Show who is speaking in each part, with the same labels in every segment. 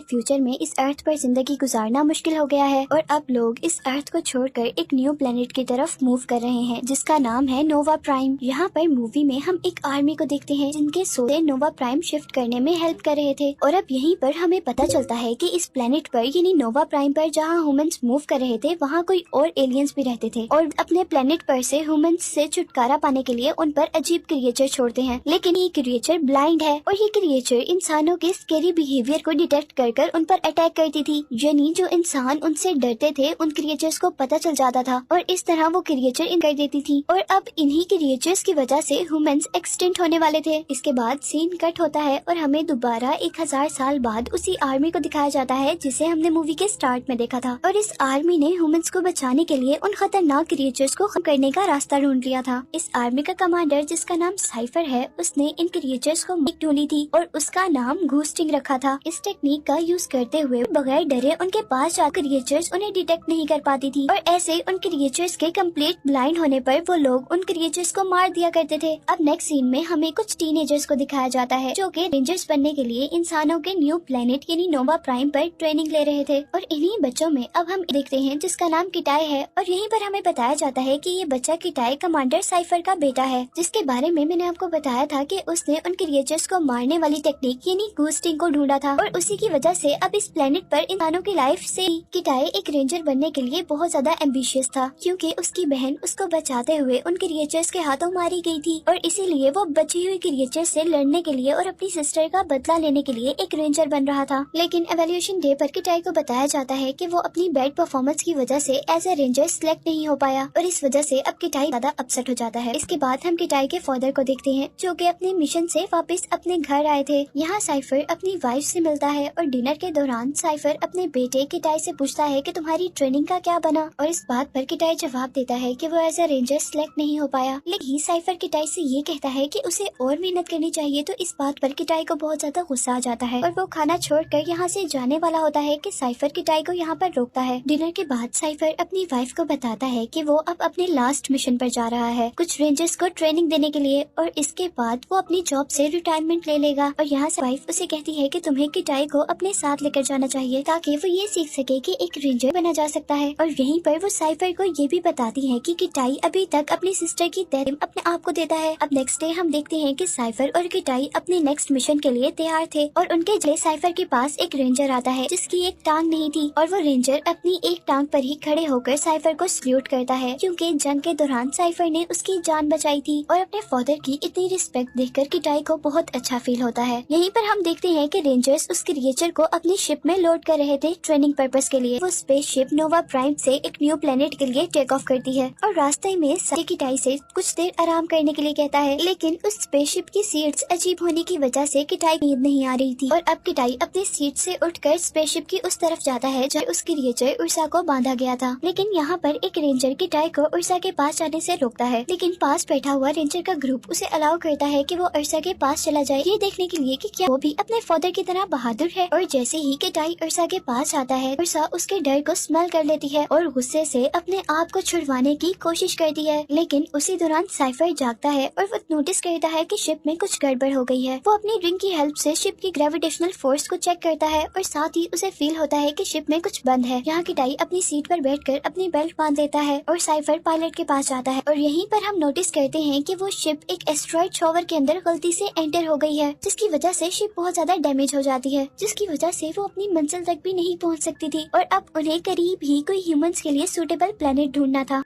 Speaker 1: Future में इस अर्थ पर जिंदगी गुजारना मुश्किल हो गया है और अब लोग इस अर्थ को छोड़कर एक न्यू प्लेनेट की तरफ मूव कर रहे हैं जिसका नाम है नोवा प्राइम। यहाँ पर मूवी में हम एक आर्मी को देखते हैं जिनके सोते नोवा प्राइम शिफ्ट करने में हेल्प कर रहे थे और अब यहीं पर हमें पता चलता है कि इस प्लेनेट पर यानी नोवा प्राइम पर जहाँ ह्यूमंस मूव कर रहे थे वहाँ कोई और एलियंस भी रहते थे और अपने प्लेनेट पर से ह्यूमंस से छुटकारा पाने के लिए उन पर अजीब क्रिएचर छोड़ते हैं। लेकिन ये क्रिएचर ब्लाइंड है और ये क्रिएचर इंसानों के स्केरी बिहेवियर को डिटेक्ट कर उन पर अटैक करती थी, यानी जो इंसान उनसे डरते थे उन क्रिएचर्स को पता चल जाता था और इस तरह वो क्रिएचर कर देती थी और अब इन्हीं क्रिएचर्स की वजह से ह्यूमंस एक्सटिंक्ट होने वाले थे। इसके बाद सीन कट होता है और हमें दोबारा 1000 साल बाद उसी आर्मी को दिखाया जाता है जिसे हमने मूवी के स्टार्ट में देखा था और इस आर्मी ने ह्यूमंस को बचाने के लिए उन खतरनाक क्रिएचर्स को खत्म करने का रास्ता ढूंढ लिया था। इस आर्मी का कमांडर जिसका नाम साइफर है उसने इन क्रिएचर्स को ढूंढी थी और उसका नाम घूस्टिंग रखा था। इस टेक्निक का यूज करते हुए बगैर डरे उनके पास जाकर क्रिएचर्स उन्हें डिटेक्ट नहीं कर पाती थी और ऐसे उन क्रिएचर्स के कंप्लीट ब्लाइंड होने पर वो लोग उन क्रिएचर्स को मार दिया करते थे। अब नेक्स्ट सीन में हमें कुछ टीनेजर्स को दिखाया जाता है जो कि रेंजर्स बनने के लिए इंसानों के न्यू प्लेनेट यानी नोवा प्राइम पर ट्रेनिंग ले रहे थे और इन्हीं बच्चों में अब हम देखते हैं जिसका नाम किटाई है और यहीं पर हमें बताया जाता है कि ये बच्चा किटाई कमांडर साइफर का बेटा है जिसके बारे में मैंने आपको बताया था कि उसने उन क्रिएचर्स को मारने वाली टेक्निक यानी घूस्टिंग को ढूंढा था और उसी की वजह से अब इस प्लेनेट पर इंसानों की लाइफ से किटाई एक रेंजर बनने के लिए बहुत ज्यादा एम्बिशियस था क्योंकि उसकी बहन उसको बचाते हुए उन क्रिएचर्स के हाथों मारी गई थी और इसीलिए वो बची हुई क्रिएचर्स से लड़ने के लिए और अपनी सिस्टर का बदला लेने के लिए एक रेंजर बन रहा था। लेकिन एवोल्यूशन डे पर किटाई को बताया जाता है कि वो अपनी बैड परफॉर्मेंस की वजह से एज ए रेंजर सिलेक्ट नहीं हो पाया और इस वजह से अब किटाई ज्यादा अपसेट हो जाता है। इसके बाद हम किटाई के फादर को देखते हैं जो कि अपने मिशन से वापस अपने घर आए थे। यहाँ साइफर अपनी वाइफ से मिलता है और डिनर के दौरान साइफर अपने बेटे किटाई से पूछता है कि तुम्हारी ट्रेनिंग का क्या बना और इस बात पर किटाई जवाब देता है कि वो एज ए रेंजर सिलेक्ट नहीं हो पाया। लेकिन साइफर किटाई से ये कहता है कि उसे और मेहनत करनी चाहिए तो इस बात पर किटाई को बहुत ज्यादा गुस्सा आ जाता है और वो खाना छोड़कर यहाँ से जाने वाला होता है कि साइफर किटाई को यहाँ पर रोकता है। डिनर के बाद साइफर अपनी वाइफ को बताता है कि वो अब अपने लास्ट मिशन पर जा रहा है कुछ रेंजर्स को ट्रेनिंग देने के लिए और इसके बाद वो अपनी जॉब से रिटायरमेंट ले लेगा और यहाँ से वाइफ उसे कहती है कि तुम्हें किटाई को अपने साथ लेकर जाना चाहिए ताकि वो ये सीख सके कि एक रेंजर बना जा सकता है। और यहीं पर वो साइफर को ये भी बताती है कि किटाई अभी तक अपनी सिस्टर की तरह अपने आप को देता है। अब नेक्स्ट डे हम देखते हैं कि साइफर और किटाई अपने नेक्स्ट मिशन के लिए तैयार थे और उनके जगह साइफर के पास एक रेंजर आता है जिसकी एक टांग नहीं थी और वो रेंजर अपनी एक टांग पर ही खड़े होकर साइफर को सल्यूट करता है क्योंकि जंग के दौरान साइफर ने उसकी जान बचाई थी और अपने फादर की इतनी रिस्पेक्ट देखकर किटाई को बहुत अच्छा फील होता है। यहीं पर हम देखते हैं कि रेंजर्स उस क्रिएचर को अपनी शिप में लोड कर रहे थे ट्रेनिंग पर्पस के लिए। वो स्पेस शिप नोवा प्राइम से एक न्यू प्लेनेट के लिए टेक ऑफ करती है और रास्ते में किटाई से कुछ देर आराम करने के लिए कहता है लेकिन उस स्पेसशिप की सीट्स अजीब होने की वजह से किटाई नींद नहीं आ रही थी और अब किटाई अपनी सीट से उठकर स्पेसशिप की उस तरफ जाता है जहाँ उस क्रिएचर उर्सा को बांधा गया था। लेकिन यहाँ पर एक रेंजर किटाई को उर्सा के पास जाने से रोकता है लेकिन पास बैठा हुआ रेंजर का ग्रुप उसे अलाउ करता है कि वो उर्सा के पास चला जाए ये देखने के लिए कि क्या वो भी अपने फादर की तरह बहादुर है। और जैसे ही किटाई उर्सा के पास आता है उर्सा उसके डर को स्मेल कर लेती है और गुस्से से अपने आप को छुड़वाने की कोशिश करती है। लेकिन उसी दौरान साइफर जागता है और वो नोटिस करता है कि शिप में कुछ गड़बड़ हो गई है। वो अपनी रिंग की हेल्प से शिप की ग्रेविटेशनल फोर्स को चेक करता है और साथ ही उसे फील होता है कि शिप में कुछ बंद है। यहाँ किटाई अपनी सीट पर बैठकर अपनी बेल्ट बांध लेता है और साइफर पायलट के पास जाता है और यहीं पर हम नोटिस करते हैं कि वो शिप एक एस्ट्रॉइड शॉवर के अंदर गलती से एंटर हो गई है जिसकी वजह से शिप बहुत ज्यादा डैमेज हो जाती है जिसकी वजह से वो अपनी मंजिल तक भी नहीं पहुँच सकती थी और अब उन्हें करीब ही कोई ह्यूमंस के लिए सूटेबल प्लेनेट ढूंढना था।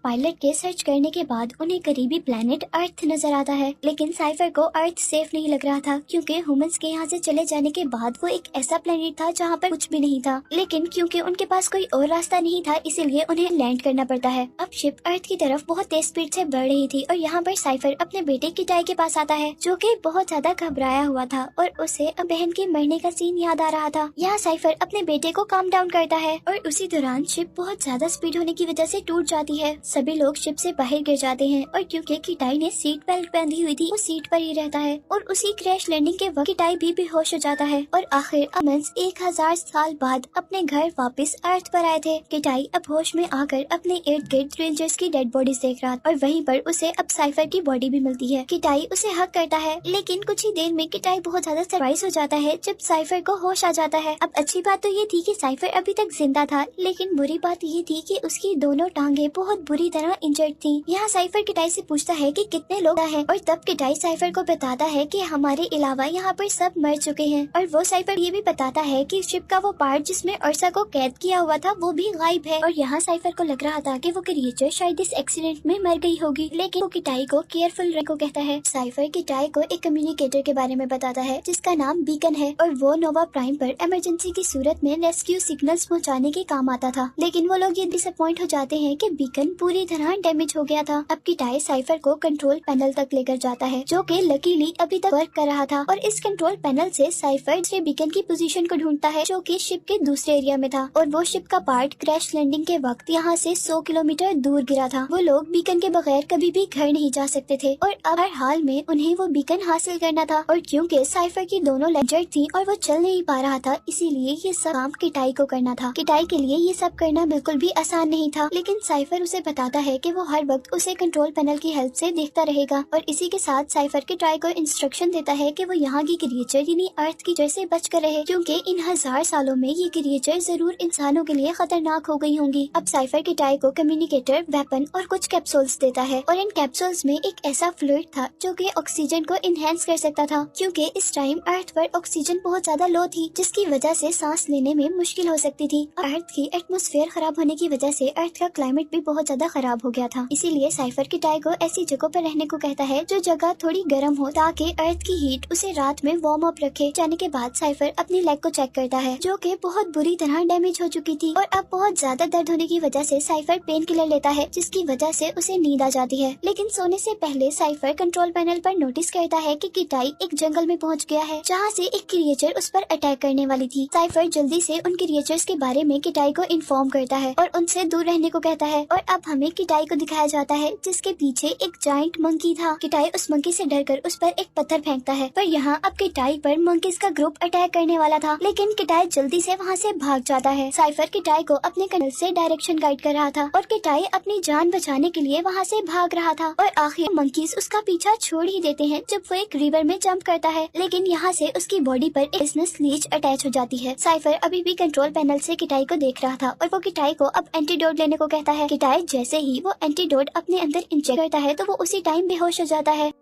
Speaker 1: पायलट के सर्च करने के बाद उन्हें करीबी प्लेनेट अर्थ नजर आता है लेकिन साइफर को अर्थ सेफ नहीं लग रहा था क्योंकि ह्यूमंस के यहाँ से चले जाने के बाद वो एक ऐसा प्लेनेट था जहाँ पर कुछ भी नहीं था। लेकिन क्योंकि उनके पास कोई और रास्ता नहीं था इसीलिए उन्हें लैंड करना पड़ता है। अब शिप अर्थ की तरफ बहुत तेज स्पीड से बढ़ रही थी और यहाँ पर साइफर अपने बेटे किटाई के पास आता है जो कि बहुत ज्यादा घबराया हुआ था और उसे अब बहन के मरने का सीन याद आ रहा था। यहाँ साइफर अपने बेटे को काम डाउन करता है और उसी दौरान शिप बहुत ज्यादा स्पीड होने की वजह से टूट जाती है। सभी लोग शिप से बाहर गिर जाते हैं और क्योंकि किटाई ने सीट बेल्ट बांधी हुई थी वो सीट पर ही रहता है और उसी क्रैश लैंडिंग के वक्त किटाई भी बेहोश हो जाता है और आखिर अमन्स 1000 साल बाद अपने घर वापस अर्थ पर आए थे। किटाई अब होश में आकर अपने इर्द गिर्द रेंजर्स की डेड बॉडीज देख रहा और वहीं पर उसे अब साइफर की बॉडी भी मिलती है। किटाई उसे हक करता है लेकिन कुछ ही देर में किटाई बहुत ज्यादा सरप्राइज हो जाता है जब साइफर को होश आ जाता है। अब अच्छी बात तो ये थी कि साइफर अभी तक जिंदा था लेकिन बुरी बात ये थी कि उसकी दोनों टांगे बहुत बुरी तरह इंजर्ड थी। यहाँ साइफर किटाई से पूछता है कि कितने लोग हैं और तब किटाई साइफर को बताता है कि हमारे अलावा यहाँ पर सब मर चुके हैं और वो साइफर ये भी बताता है कि शिप का वो पार्ट जिसमें अर्सा को कैद किया हुआ था वो भी गायब है। और यहाँ साइफर को लग रहा था कि वो क्रिएचर शायद इस एक्सीडेंट में मर गई होगी लेकिन वो किटाई को केयरफुल रहने को कहता है। साइफर किटाई को एक कम्युनिकेटर के बारे में बताता है जिसका नाम बीकन है और वो नोवा प्राइम पर इमरजेंसी की सूरत में रेस्क्यू सिग्नल्स पहुँचाने के काम आता था। लेकिन वो लोग ये डिसअपॉइंट हो जाते हैं कि बीकन पूरी तरह डैमेज हो गया था। अब किटाई साइफर को कंट्रोल पैनल तक लेकर जाता है जो कि लकीली अभी तक वर्क कर रहा था और इस कंट्रोल पैनल से साइफर दूसरे बीकन की पोजीशन को ढूंढता है जो कि शिप के दूसरे एरिया में था और वो शिप का पार्ट क्रैश लैंडिंग के वक्त यहाँ से 100 किलोमीटर दूर गिरा था। वो लोग बीकन के बगैर कभी भी घर नहीं जा सकते थे और अब हर हाल में उन्हें वो बीकन हासिल करना था और क्योंकि साइफर की दोनों लेंजर थी और वो चल नहीं पा रहा था इसीलिए ये सब काम किटाई को करना था। किटाई के लिए ये सब करना बिल्कुल भी आसान नहीं था लेकिन साइफर उसे बताता है कि वो हर वक्त उसे कंट्रोल पैनल की हेल्प से देखता रहेगा और इसी के साथ साइफर किटाई को इंस्ट्रक्शन देता है कि वो यहाँ की क्रिएचर यानी अर्थ की जड़ से बच कर रहे क्योंकि इन 1000 सालों में ये क्रिएचर जरूर इंसानों के लिए खतरनाक हो गई होंगी। अब साइफर किटाई को कम्युनिकेटर, वेपन और कुछ कैप्सूल्स देता है और इन कैप्सूल्स में एक ऐसा फ्लूइड था जो कि ऑक्सीजन को इनहेंस कर सकता था क्योंकि इस टाइम अर्थ पर ऑक्सीजन बहुत ज्यादा लो थी जिसकी वजह से सांस लेने में मुश्किल हो सकती थी। अर्थ की एटमॉस्फेयर खराब होने की वजह से अर्थ का क्लाइमेट भी बहुत ज्यादा खराब हो गया था। इसीलिए साइफर किटाई को ऐसी जगह पर रहने को कहता है जो जगह थोड़ी गर्म हो ताकि अर्थ की हीट उसे रात में वार्म अप रखे। जाने के बाद साइफर अपनी लेग को चेक करता है जो कि बहुत बुरी तरह डैमेज हो चुकी थी और अब बहुत ज्यादा दर्द होने की वजह से साइफर पेन किलर लेता है जिसकी वजह से उसे नींद आ जाती है। लेकिन सोने से पहले साइफर कंट्रोल पैनल पर नोटिस करता है कि किटाई एक जंगल में पहुंच गया है जहां से एक क्रिएचर उस पर अटैक करने वाली थी। साइफर जल्दी से उन क्रिएचर्स के बारे में किटाई को इन्फॉर्म करता है और उनसे दूर रहने को कहता है और अब हमें किटाई को दिखाया जाता है जिसके पीछे एक जायंट मंकी था। किटाई उस मंकी से डरकर उस पर एक पत्थर फेंकता है पर यहाँ अब किटाई पर मंकीज का ग्रुप अटैक करने वाला था लेकिन किटाई जल्दी से वहाँ से भाग जाता है। साइफर किटाई को अपने कनल से डायरेक्शन गाइड कर रहा था और किटाई अपनी जान बचाने के लिए वहाँ से भाग रहा था और आखिर मंकीज उसका पीछा छोड़ ही देते हैं जब वो एक रिवर में जंप करता है लेकिन यहाँ से उसकी बॉडी पर एक बिजनेस लीच अटैच हो जाती है। साइफर अभी भी कंट्रोल पैनल से किटाई को देख रहा था और वो किटाई को अब एंटीडोट लेने को कहता है। किटाई जैसे ही वो एंटीडोट अपने अंदर इंजेक्ट करता है तो वो उसी टाइम बेहोश हो जाता है।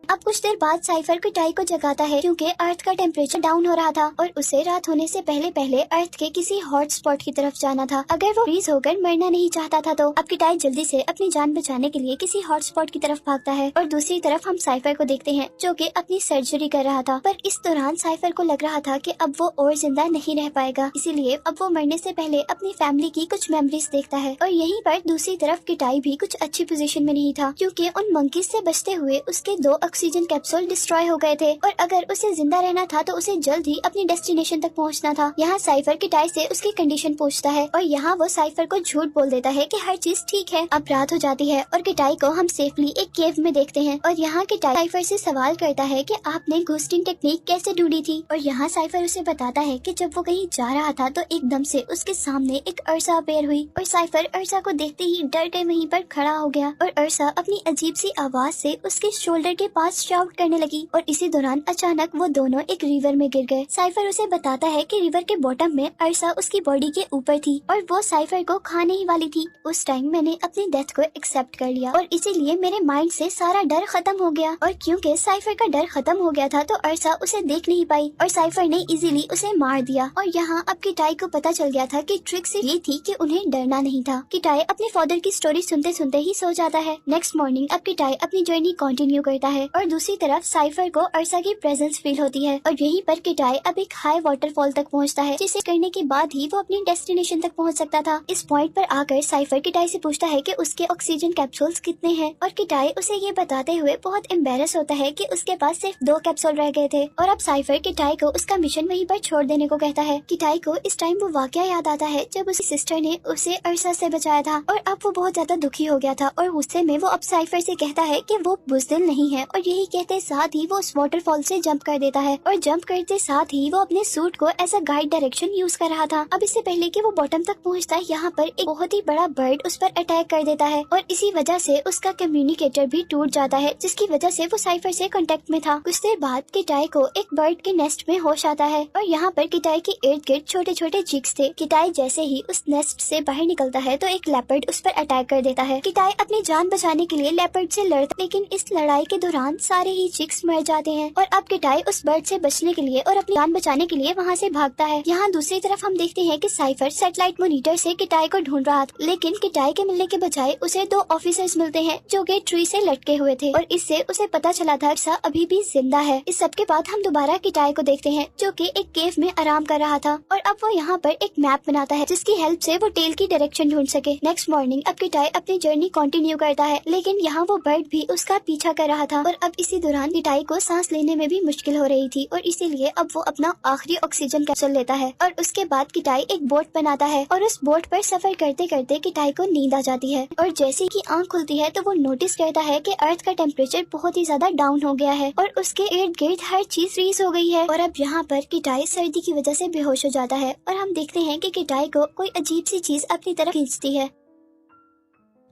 Speaker 1: अब कुछ देर बाद साइफर किटाई को जगाता है क्योंकि अर्थ का टेम्परेचर डाउन हो रहा था और उसे रात होने से पहले पहले अर्थ के किसी हॉट स्पॉट की तरफ जाना था अगर वो फ्रीज होकर मरना नहीं चाहता था। तो अब किटाई जल्दी से अपनी जान बचाने के लिए किसी हॉट स्पॉट की तरफ भागता है और दूसरी तरफ हम साइफर को देखते हैं जो कि अपनी सर्जरी कर रहा था पर इस दौरान साइफर को लग रहा था कि अब वो और जिंदा नहीं रह पाएगा इसीलिए अब वो मरने से पहले अपनी फैमिली की कुछ मेमोरीज देखता है और यहीं पर दूसरी तरफ किटाई भी कुछ अच्छी पोजीशन में नहीं था क्योंकि उन मंकीज से बचते हुए उसके 2 ऑक्सीजन कैप्सूल डिस्ट्रॉय हो गए थे और अगर उसे जिंदा रहना था तो उसे जल्द ही अपनी डेस्टिनेशन तक पहुंचना था। यहाँ साइफर किटाई से उसकी कंडीशन पूछता है और यहाँ वो साइफर को झूठ बोल देता है कि हर चीज ठीक है। अब रात हो जाती है और किटाई को हम सेफली एक केव में देखते हैं और यहाँ किटाई साइफर से सवाल करता है कि आपने घोस्टिंग टेक्निक कैसे ढूंढी थी और यहाँ साइफर उसे बताता है कि जब वो कहीं जा रहा था तो एकदम से उसके सामने एक अर्सा अपेयर हुई और साइफर अर्सा को देखते ही डर के वहीं पर खड़ा हो गया और अर्सा अपनी अजीब सी आवाज से उसके शोल्डर के पास शाउट करने लगी और इसी दौरान अचानक वो दोनों एक रिवर में गिर गए। साइफर उसे बताता है कि रिवर के बॉटम में अर्सा उसकी बॉडी के ऊपर थी और वो साइफर को खाने ही वाली थी। उस टाइम मैंने अपनी डेथ को एक्सेप्ट कर लिया और इसीलिए मेरे माइंड से सारा डर खत्म हो गया और क्योंकि साइफर का डर खत्म हो गया था तो अर्सा उसे देख नहीं पाई और साइफर ने इजीली उसे मार दिया। और यहाँ अब किटाई को पता चल गया था कि ट्रिक सिर्फ ये थी कि उन्हें डरना नहीं था। किटाई अपने फादर की स्टोरी सुनते सुनते ही सो जाता है। नेक्स्ट मॉर्निंग अब किटाई अपनी जर्नी कंटिन्यू करता है और दूसरी तरफ साइफर को अर्सा की प्रेजेंस फील होती है और यहीं पर किटाई अब एक हाई वाटरफॉल तक पहुंचता है, जिसे करने के बाद ही वो अपनी डेस्टिनेशन तक पहुंच सकता था। इस पॉइंट पर आकर साइफर किटाई से पूछता है कि उसके ऑक्सीजन कैप्सूल्स कितने हैं और किटाई उसे ये बताते हुए बहुत एम्बेरस होता है कि उसके पास सिर्फ 2 कैप्सूल रह गए थे और अब साइफर किटाई को उसका मिशन वहीं पर छोड़ देने को कहता है। किटाई को इस टाइम वो वाकया याद आता है जब उसकी सिस्टर ने उसे अर्सा से बचाया था और अब वो बहुत ज्यादा दुखी हो गया था और गुस्से में वो अब साइफर से कहता है कि वो बुज़दिल नहीं है और यही कहते साथ ही वो उस वाटरफॉल से जंप कर देता है और जंप करते साथ ही वो अपने सूट को as a guide direction use कर रहा था। अब इससे पहले कि वो बॉटम तक पहुंचता है, यहाँ पर एक बहुत ही बड़ा बर्ड उस पर अटैक कर देता है और इसी वजह से उसका कम्युनिकेटर भी टूट जाता है, जिसकी वजह से वो साइफर से कांटेक्ट में था। कुछ देर बाद किटाई को एक बर्ड के नेस्ट में होश आता है और यहाँ पर किटाई के इर्द गिर्द छोटे छोटे चिक्स थे। किटाई जैसे ही उस नेस्ट से बाहर निकलता है तो एक लेपर्ड उस पर अटैक कर देता है। किटाई अपनी जान बचाने के लिए लेपर्ड से लड़ता, लेकिन इस लड़ाई के दौरान सारे ही चिक्स मर जाते हैं और अब किटाई उस बर्ड से बचने के लिए और अपनी जान बचाने के लिए वहाँ से भागता है। यहाँ दूसरी तरफ हम देखते हैं कि साइफर सैटेलाइट मॉनिटर से किटाई को ढूंढ रहा था, लेकिन किटाई के मिलने के बजाय उसे 2 ऑफिसर्स मिलते हैं जो कि ट्री से लटके हुए थे और इससे उसे पता चला था अर्सा अभी भी जिंदा है। इस सब के बाद हम दोबारा किटाई को देखते हैं जो कि एक केव में आराम कर रहा था और अब वो यहाँ पर एक मैप बनाता है जिसकी हेल्प से वो टेल की डायरेक्शन ढूंढ सके। नेक्स्ट मॉर्निंग अब किटाई अपनी जर्नी कंटिन्यू करता है, लेकिन यहाँ वो बर्ड भी उसका पीछा कर रहा था और अब इसी दौरान किटाई को सांस लेने में भी मुश्किल हो रही थी और इसीलिए अब वो अपना आखिरी ऑक्सीजन कैप्सूल लेता है और उसके बाद किटाई एक बोट बनाता है और उस बोट पर सफर करते करते किटाई को नींद आ जाती है और जैसे कि आंख खुलती है तो वो नोटिस करता है कि अर्थ का टेम्परेचर बहुत ही ज्यादा डाउन हो गया है और उसके इर्द गिर्द हर चीज फ्रीज हो गई है और अब यहाँ पर किटाई सर्दी की वजह से बेहोश हो जाता है और हम देखते हैं कि किटाई को कोई अजीब सी चीज अपनी तरफ खींचती है।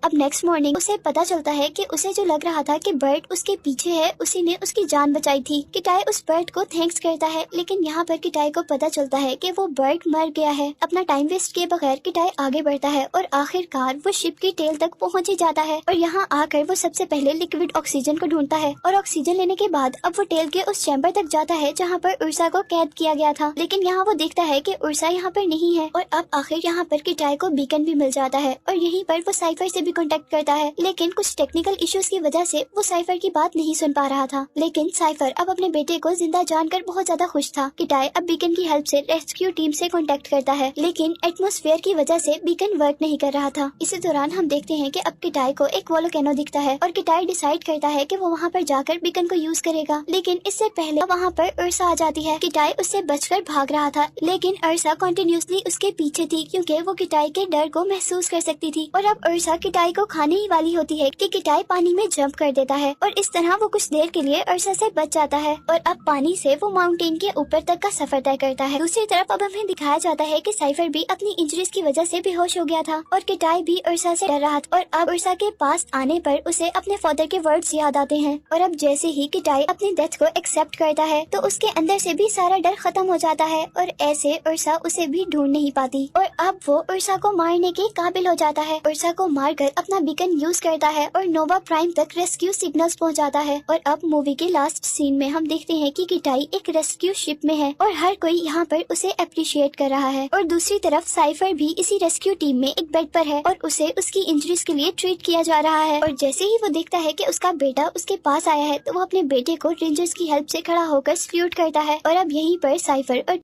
Speaker 1: अब नेक्स्ट मॉर्निंग उसे पता चलता है कि उसे जो लग रहा था कि बर्ड उसके पीछे है, उसी ने उसकी जान बचाई थी। किटाई उस बर्ड को थैंक्स करता है, लेकिन यहाँ पर किटाई को पता चलता है कि वो बर्ड मर गया है। अपना टाइम वेस्ट किए बगैर किटाई आगे बढ़ता है और आखिरकार वो शिप की टेल तक पहुँच ही जाता है और यहाँ आकर वो सबसे पहले लिक्विड ऑक्सीजन को ढूंढता है और ऑक्सीजन लेने के बाद अब वो टेल के उस चैम्बर तक जाता है जहाँ पर उर्सा को कैद किया गया था, लेकिन यहाँ वो देखता है कि उर्सा यहाँ पर नहीं है और अब आखिर यहाँ पर किटाई को बीकन भी मिल जाता है और यहीं पर वो साइफर से भी कांटेक्ट करता है, लेकिन कुछ टेक्निकल इश्यूज की वजह से वो साइफर की बात नहीं सुन पा रहा था। लेकिन साइफर अब अपने बेटे को जिंदा जानकर बहुत ज्यादा खुश था। किटाई अब बीकन की हेल्प से रेस्क्यू टीम से कांटेक्ट करता है, लेकिन एटमॉस्फेयर की वजह से बीकन वर्क नहीं कर रहा था। इसी दौरान हम देखते हैं कि अब किटाई को एक वोल्केनो दिखता है और किटाई डिसाइड करता है कि वो वहाँ पर जाकर बीकन को यूज करेगा, लेकिन इससे पहले वहाँ पर उर्सा आ जाती है। किटाई उससे बचकर भाग रहा था, लेकिन उर्सा कंटिन्यूसली उसके पीछे थी क्योंकि वो किटाई के डर को महसूस कर सकती थी और अब उर्सा किटाई को खाने ही वाली होती है कि किटाई पानी में जंप कर देता है और इस तरह वो कुछ देर के लिए उर्सा से बच जाता है और अब पानी से वो माउंटेन के ऊपर तक का सफर तय करता है। दूसरी तरफ अब हमें दिखाया जाता है कि साइफर भी अपनी इंजरीज की वजह से बेहोश हो गया था और किटाई भी उर्सा से डर रहा था और अब उर्सा के पास आने पर उसे अपने फादर के वर्ड्स याद आते हैं और अब जैसे ही किटाई अपनी डेथ को एक्सेप्ट करता है तो उसके अंदर से भी सारा डर खत्म हो जाता है और ऐसे उर्सा उसे भी ढूंढ नहीं पाती और अब वो उर्सा को मारने के काबिल हो जाता है। उर्सा को मारकर अपना बीकन यूज करता है और नोवा प्राइम तक रेस्क्यू सिग्नल्स पहुंचाता है और अब मूवी के लास्ट सीन में हम देखते हैं कि किटाई एक रेस्क्यू शिप में है और हर कोई यहाँ पर उसे अप्रिशिएट कर रहा है और दूसरी तरफ साइफर भी इसी रेस्क्यू टीम में एक बेड पर है और उसे उसकी इंजरीज के लिए ट्रीट किया जा रहा है और जैसे ही वो देखता है कि उसका बेटा उसके पास आया है तो वो अपने बेटे को रेंजर्स की हेल्प से खड़ा होकर सल्यूट करता है और अब यहीं पर साइफर और